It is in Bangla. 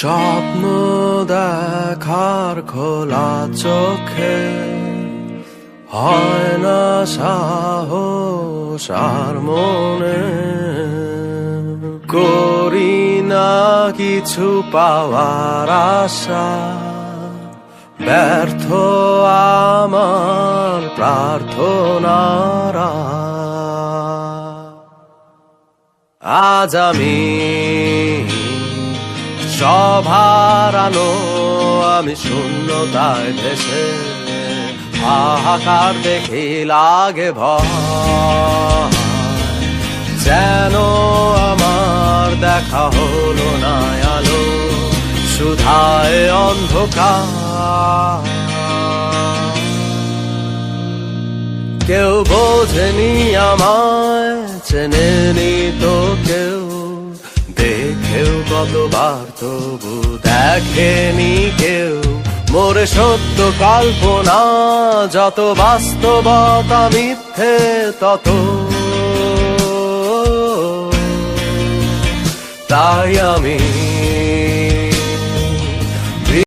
স্বপ্ন দেখার খোলা চোখে হয় না সাহস আর মনে করি না কিছু পাওয়ার আশা ব্যর্থ আমার প্রার্থনারা আজ আমি সব হারানো আমি শূন্যতায় ভেসে হাহাকার দেখি লাগে ভয় যেন আমার দেখা হলো না আলো শুধায় অন্ধকার কেউ বোঝেনি আমায় চেনেনি তো কেউ দেখেও কতবার তবু দেখেনি কেউ মোরে সত্য কল্পনা যত বাস্তবতা মিথ্যে তত তাই আমি